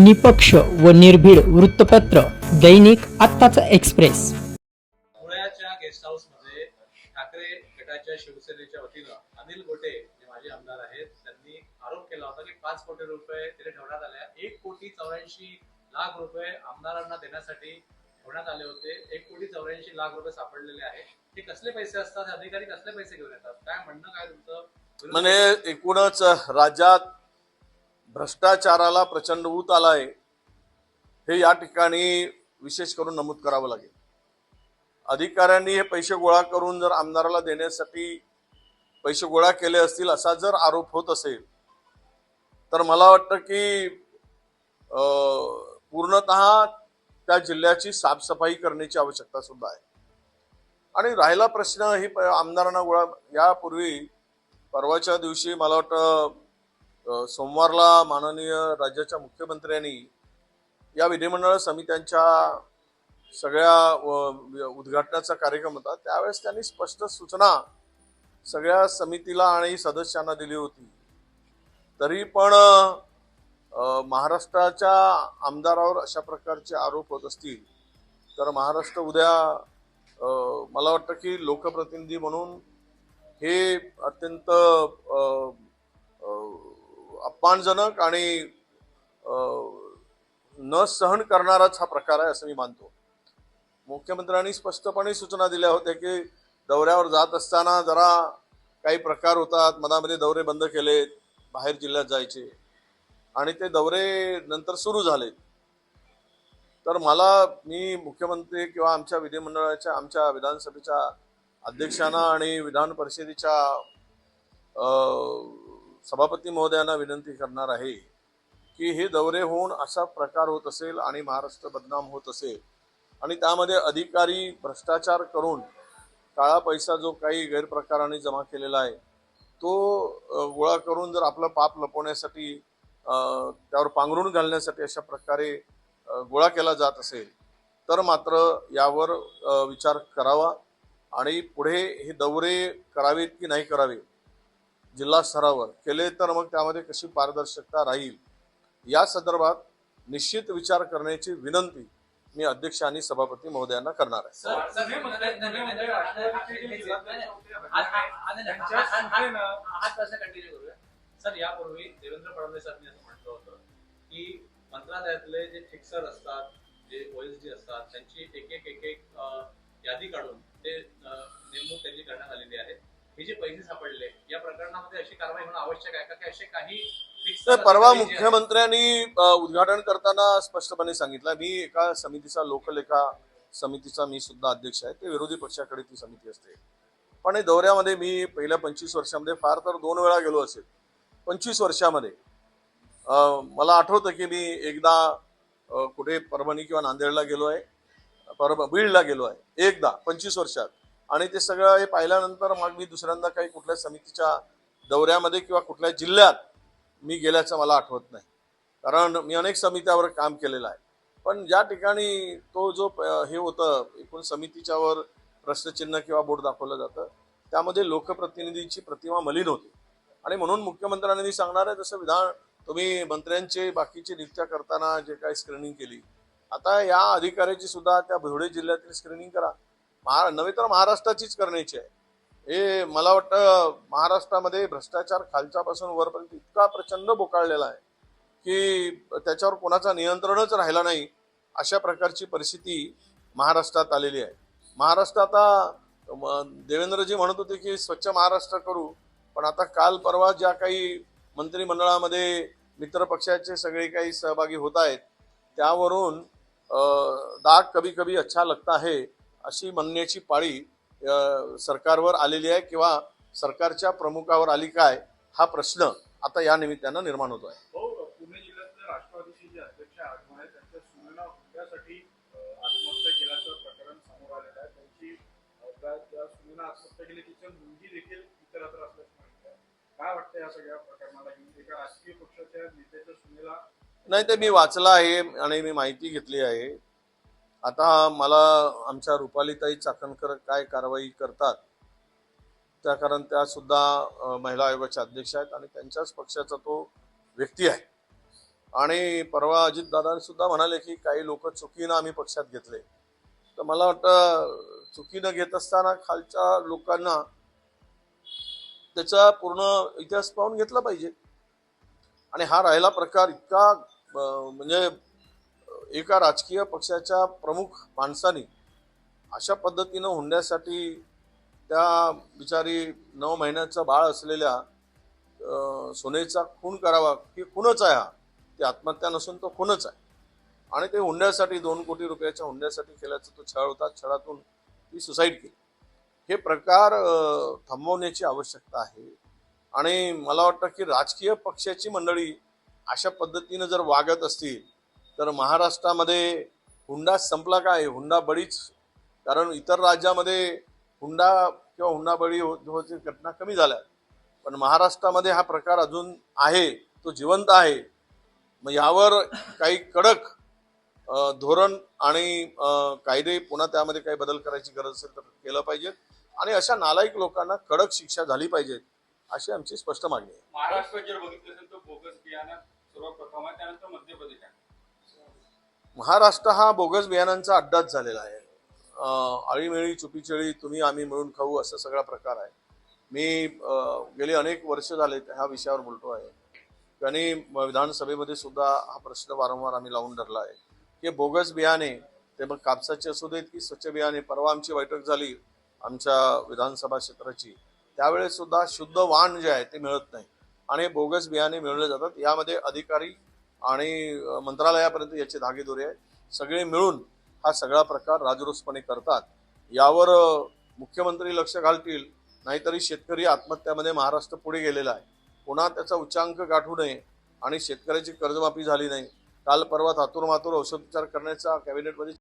निपक्ष व निर्भीड वृत्तपत्र दैनिक आत्ताचा एक्सप्रेस। पुण्याच्या गेस्ट हाऊस मध्ये ठाकरे गटाच्या शिवसेनेच्या वतीनं अनिल गोटे जे माजी आमदार आहेत त्यांनी आरोप केला होता की 5 कोटी रुपये तिथे ठेवण्यात आले, 1,84,00,000 रुपये आमदारांना देण्यासाठी ठेवण्यात आले होते। 1,84,00,000 रुपये सापडलेले आहेत। हे कसले पैसे असतात? अधिकारी कसले पैसे घेऊन येतात? काय म्हणणं काय तुमचं? म्हणजे एकूणच राज्यात भ्रष्टाचाराला प्रचंड ऊत आलाय हे या ठिकाणी विशेष करून नमूद करावं लागेल। अधिकाऱ्यांनी हे पैसे गोळा करून जर आमदाराला देण्यासाठी पैसे गोळा केले असतील असा जर आरोप होत असेल तर मला वाटतं की पूर्णतः त्या जिल्ह्याची साफसफाई करण्याची आवश्यकता सुद्धा आहे। आणि राहिला प्रश्न ही आमदारांना गोळा, यापूर्वी परवाच्या दिवशी मला वाटतं सोमवारला माननीय राज्याच्या मुख्यमंत्र्यांनी या विधिमंडळ समित्यांच्या सगळ्या उद्घाटनाचा कार्यक्रम होता, त्यावेळेस त्यांनी स्पष्ट सूचना सगळ्या समितीला आणि सदस्यांना दिली होती। तरी पण महाराष्ट्राच्या आमदारावर अशा प्रकारचे आरोप होत असतील तर महाराष्ट्र उद्या मला वाटतं की लोकप्रतिनिधी म्हणून हे अत्यंत अपमानजनक आणि न सहन करणाराच हा प्रकार आहे असं मी मानतो। मुख्यमंत्र्यांनी स्पष्टपणे सूचना दिल्या होत्या की दौऱ्यावर जात असताना जरा काही प्रकार होतात, मनामध्ये दौरे बंद केलेत, बाहेर जिल्ह्यात जायचे आणि ते दौरे नंतर सुरू झालेत। तर मी मुख्यमंत्री किंवा आमच्या विधिमंडळाच्या आमच्या विधानसभेच्या अध्यक्षांना आणि विधान परिषदेच्या सभापती महोदयांना विनंती करणार आहे की हे दौरे होऊन असा प्रकार होत असेल आणि महाराष्ट्र बदनाम होत असेल आणि त्यामध्ये अधिकारी भ्रष्टाचार करून काळा पैसा जो काही गैरप्रकाराने जमा केलेला आहे तो गोळा करून जर आपलं पाप लपवण्यासाठी त्यावर पांघरून घालण्यासाठी अशा प्रकारे गोळा केला जात असेल तर मात्र यावर विचार करावा आणि पुढे हे दौरे करावेत की नाही करावे, जिल्हा स्तरावर केले तर मग त्यामध्ये कशी पारदर्शकता राहील या संदर्भात निश्चित विचार करण्याची विनंती मी अध्यक्ष आणि सभापती महोदयांना करणार आहे। सर, यापूर्वी देवेंद्र फडणवीसांनी असं म्हटलं होतं की मंत्रालयातले जे फिक्सर असतात, जे ओएसडी असतात, त्यांची एक यादी काढून ते नेमणूक त्यांची करण्यात आलेली आहे। हे जे पैसे सापडले या प्रकरणामध्ये अशी कारवाई होणं आवश्यक आहे का की असे काही परवा मुख्यमंत्र्यांनी उद्घाटन करताना स्पष्टपणे सांगितलं, मी एका समितीचा लोकलेखा समितीचा मी सुद्धा अध्यक्ष आहे, ते विरोधी पक्षाकडे ती समिती असते। पण हे दौऱ्यामध्ये मी पहिल्या 25 वर्षामध्ये फार तर 2 वेळा गेलो असेल। 25 वर्षामध्ये मला आठवतं की मी एकदा कुठे परभणी किंवा नांदेडला गेलो आहे, बीडला गेलो आहे एकदा 25 वर्षात, आणि ते सगळं हे पाहिल्यानंतर मग मी दुसऱ्यांदा काही कुठल्या समितीच्या दौऱ्यामध्ये किंवा कुठल्या जिल्ह्यात मी गेल्याचं मला आठवत नाही, कारण मी अनेक समित्यावर काम केलेलं आहे। पण ज्या ठिकाणी तो जो हे होतं एकूण समितीच्यावर प्रश्नचिन्ह किंवा बोर्ड दाखवलं जातं त्यामध्ये लोकप्रतिनिधींची प्रतिमा मलिन होती आणि म्हणून मुख्यमंत्र्यांनी सांगणार आहे तसं तुम्ही मंत्र्यांचे बाकीची नियुक्त्या करताना जे काही स्क्रीनिंग केली, आता या अधिकाऱ्याची सुद्धा त्या भिवंडी जिल्ह्यातील स्क्रीनिंग करा, नव्हे तर महाराष्ट्राचीच करण्याची आहे। हे मला वाटतं महाराष्ट्रामध्ये भ्रष्टाचार खालच्यापासून वरपर्यंत इतका प्रचंड बोकाळलेला आहे की त्याच्यावर कोणाचा नियंत्रणच राहिला नाही, अशा प्रकारची परिस्थिती महाराष्ट्रात आलेली आहे। महाराष्ट्रात आता देवेंद्रजी म्हणत होते की स्वच्छ महाराष्ट्र करू, पण आता काल परवा ज्या काही मंत्रिमंडळामध्ये मित्र पक्षाचे सगळे काही सहभागी होत आहेत त्यावरून दाग कभी कभी अच्छा लगता है अशी म्हणण्याची पाळी सरकारवर आलेली आहे किंवा सरकारच्या प्रमुखावर आली काय हा प्रश्न आता या निमित्तानं निर्माण होतो आहे। पुणे जिल्ह्यातल्या राष्ट्रवादीचे जे अध्यक्ष आहेत त्यांच्या सुनेला हुंड्यासाठी आत्महत्या केल्याचं प्रकरण समोर आलेलं आहे। त्यांची त्या सुनेला आत्महत्या केली, तिची मुलगी देखील इतरत्र असल्याचं माहिती आहे। काय वाटतं या सगळ्या प्रकरणाला घेऊन? एका राजकीय पक्षाच्या नेत्याच्या सुनेला नाही, ते मी वाचलं आहे आणि मी माहिती घेतली आहे। आता मला आमच्या रुपालीताई चाकणकर काय कारवाई करतात त्या कारण त्या सुद्धा महिला आयोगाच्या अध्यक्ष आहेत आणि त्यांच्याच पक्षाचा तो व्यक्ती आहे। आणि परवा अजितदादांनी सुद्धा म्हणाले की काही लोक चुकीनं आम्ही पक्षात घेतले. तर मला वाटतं चुकीनं घेत असताना खालच्या लोकांना त्याचा पूर्ण इतिहास पाहून घेतला पाहिजे. आणि हा राहिला प्रकार इतका म्हणजे एका राजकीय पक्षाच्या प्रमुख माणसाने अशा पद्धतीनं हुंड्यासाठी त्या बिचारी 9 महिन्याचं बाळ असलेल्या सोनेचा खून करावा की खूनच आहे हा. ती आत्महत्या नसून तो खूनच आहे. आणि ते हुंड्यासाठी 2 कोटी रुपयाच्या हुंड्यासाठी केल्याचा तो छळ होता. छळातून ती सुसाईड केली. हे प्रकार थांबवण्याची आवश्यकता आहे. आणि मला वाटतं की राजकीय पक्षाची मंडळी अशा पद्धतीनं जर वागत असतील तर महाराष्ट्रामध्ये हुंडा संपला काय? हुंडा बळीच. कारण इतर राज्यामध्ये हुंडा किंवा हुंडाबळी होण्याची घटना कमी झाल्या, पण महाराष्ट्रामध्ये हा प्रकार अजून आहे, तो जिवंत आहे. मग यावर काही कडक धोरण आणि कायदे पुन्हा त्यामध्ये काही बदल करायची गरज असेल तर केलं पाहिजे. आणि अशा नालायक लोकांना कडक शिक्षा झाली पाहिजे अशी आमची स्पष्ट मागणी आहे. महाराष्ट्र जर बघितलं असेल तर बोगस बियाणं सर्वप्रथम आहे, त्यानंतर मध्य प्रदेश आहे. महाराष्ट्र हा बोगस बियाणांचा अड्डाच झालेला आहे. आळीमेळी चुपीचेळी तुम्ही आम्ही मिळून खाऊ असा सगळा प्रकार आहे. मी गेली अनेक वर्ष झाले ह्या विषयावर बोलतो आहे. आणि विधानसभेमध्ये सुद्धा हा प्रश्न वारंवार आम्ही लावून धरला आहे की बोगस बियाणे, ते मग कापसाचे असू देत की स्वच्छ बियाणे. परवा आमची बैठक झाली आमच्या विधानसभा क्षेत्राची, त्यावेळेस सुद्धा शुद्ध वाण जे आहे ते मिळत नाही आणि बोगस बियाणे मिळवले जातात. यामध्ये अधिकारी आणि मंत्रालयापर्यंत याचे धागेदोरे आहे. सगळे मिळून हा सगळा प्रकार राजरोसपणे करतात. यावर मुख्यमंत्री लक्ष घालतील, नाहीतरी शेतकरी आत्महत्यामध्ये महाराष्ट्र पुढे गेलेला आहे. पुन्हा त्याचा उच्चांक गाठू नये आणि शेतकऱ्याची कर्जमाफी झाली नाही. काल परवा थातूर मातूर औषधोपचार करण्याचा कॅबिनेटमध्ये